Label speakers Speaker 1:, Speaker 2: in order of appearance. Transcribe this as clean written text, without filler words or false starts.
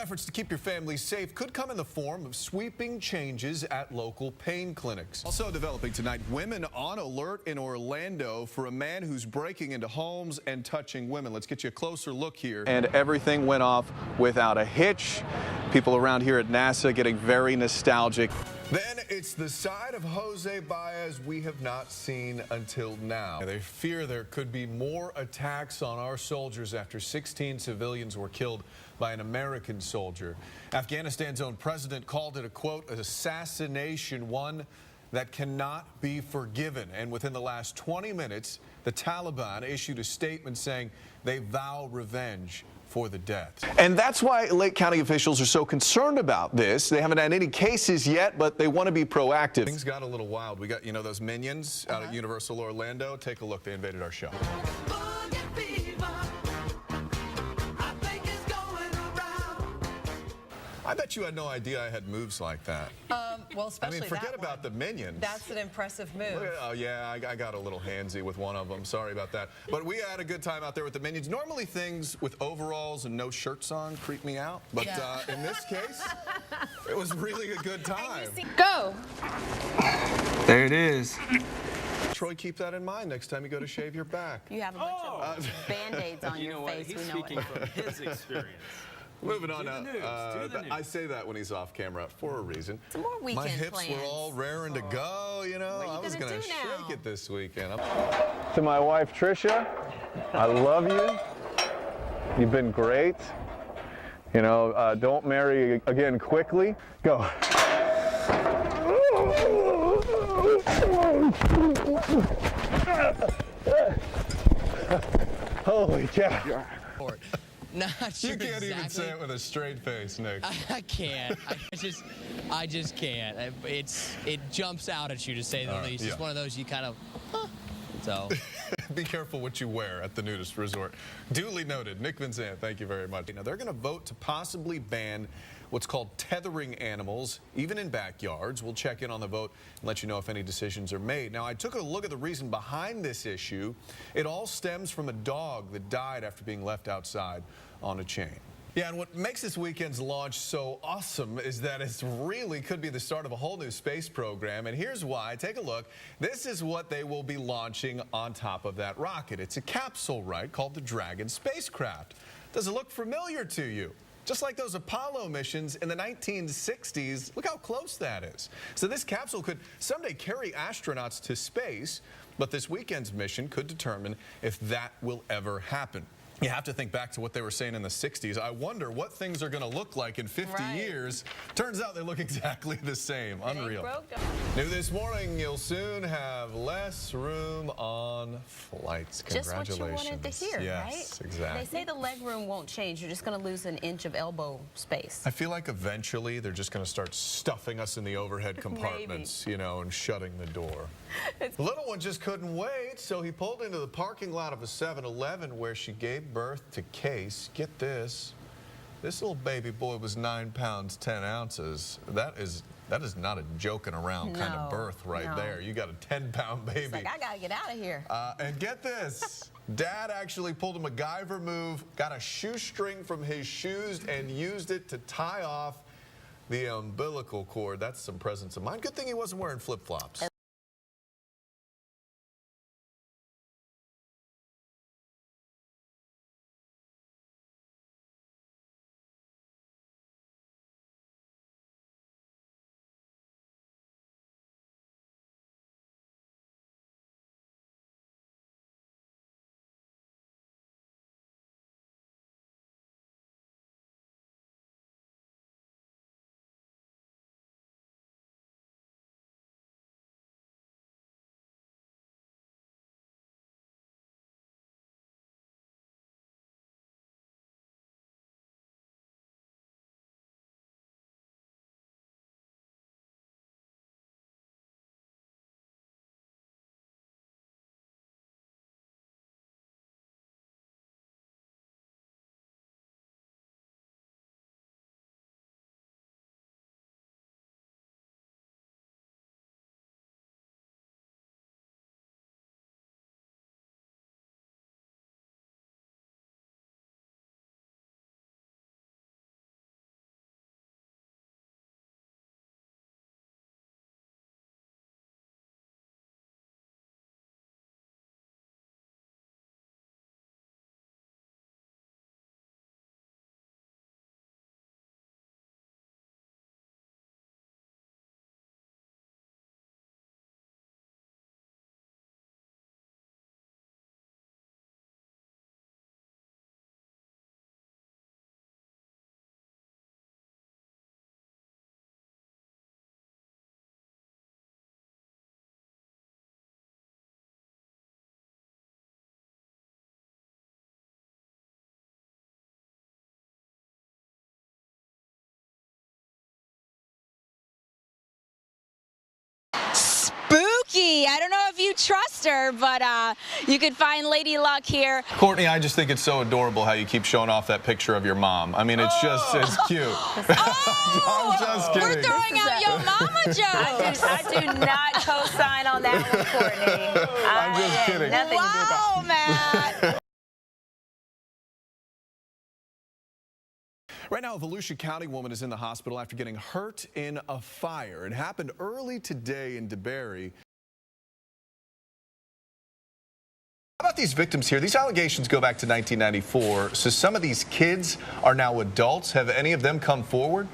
Speaker 1: efforts to keep your family safe could come in the form of sweeping changes at local pain clinics. Also developing tonight, women on alert in Orlando for a man who's breaking into homes and touching women. Let's get you a closer look here. And everything went off without a hitch. People around here at NASA getting very nostalgic. Then it's the side of Jose Baez we have not seen until now. They fear there could be more attacks on our soldiers after 16 civilians were killed by an American soldier. Afghanistan's own president called it a, quote, assassination, one that cannot be forgiven. And within the last 20 minutes, the Taliban issued a statement saying they vow revenge for the deaths. And that's why Lake County officials are so concerned about this. They haven't had any cases yet, but they want to be proactive. Things got a little wild. We got, those minions out at Universal Orlando. Take a look. They invaded our show. I bet you had no idea I had moves like that.
Speaker 2: Well, especially
Speaker 1: forget about the minions.
Speaker 2: That's an impressive move.
Speaker 1: Oh, yeah, I got a little handsy with one of them. Sorry about that. But we had a good time out there with the minions. Normally, things with overalls and no shirts on creep me out. But in this case, it was really a good time.
Speaker 2: Go!
Speaker 3: There it is.
Speaker 1: Troy, keep that in mind next time you go to shave your back.
Speaker 4: You have a bunch of Band-Aids on your face.
Speaker 3: He's
Speaker 4: we know
Speaker 3: speaking from his experience.
Speaker 1: Moving on
Speaker 3: now.
Speaker 1: I say that when he's off camera for a reason.
Speaker 4: Some more weekend
Speaker 1: My hips
Speaker 4: plans.
Speaker 1: were all raring to go, I was going to shake it this weekend.
Speaker 5: To my wife, Trisha, I love you. You've been great. Don't marry again quickly. Go. Holy cow.
Speaker 6: Not sure
Speaker 1: You can't
Speaker 6: exactly.
Speaker 1: even say it with a straight face, Nick.
Speaker 6: I can't. I just can't. It jumps out at you, to say the least. It's one of those you kind of, so.
Speaker 1: Be careful what you wear at the nudist resort. Duly noted. Nick Van Zandt, thank you very much. Now, they're going to vote to possibly ban what's called tethering animals, even in backyards. We'll check in on the vote and let you know if any decisions are made. Now, I took a look at the reason behind this issue. It all stems from a dog that died after being left outside on a chain. Yeah, and what makes this weekend's launch so awesome is that it really could be the start of a whole new space program, and here's why. Take a look. This is what they will be launching on top of that rocket. It's a capsule, right, called the Dragon spacecraft. Does it look familiar to you? Just like those Apollo missions in the 1960s, look how close that is. So this capsule could someday carry astronauts to space, but this weekend's mission could determine if that will ever happen. You have to think back to what they were saying in the 60s. I wonder what things are going to look like in 50 years. Turns out they look exactly the same. Unreal. New this morning, you'll soon have less room on flights. Congratulations.
Speaker 4: Just what you wanted to hear, right?
Speaker 1: Yes, exactly.
Speaker 4: They say the leg room won't change. You're just going to lose an inch of elbow space.
Speaker 1: I feel like eventually they're just going to start stuffing us in the overhead compartments, and shutting the door. The little one just couldn't wait, so he pulled into the parking lot of a 7-Eleven where she gave birth to Case. Get this. This little baby boy was 9 pounds, 10 ounces. That is not a joking around kind of birth right there. You got a 10-pound baby.
Speaker 4: It's like, I got to get out of here.
Speaker 1: And get this. Dad actually pulled a MacGyver move, got a shoestring from his shoes and used it to tie off the umbilical cord. That's some presence of mind. Good thing he wasn't wearing flip-flops.
Speaker 7: Lucky. I don't know if you trust her, but you could find Lady Luck here.
Speaker 1: Courtney, I just think it's so adorable how you keep showing off that picture of your mom. I mean, it's just, it's cute. I'm just kidding.
Speaker 7: We're throwing out your mama jokes.
Speaker 4: I do not co-sign on that one, Courtney.
Speaker 1: I'm just kidding.
Speaker 4: Nothing to do with that.
Speaker 7: Wow, Matt.
Speaker 1: Right now, a Volusia County woman is in the hospital after getting hurt in a fire. It happened early today in DeBary. How about these victims here? These allegations go back to 1994, so some of these kids are now adults. Have any of them come forward?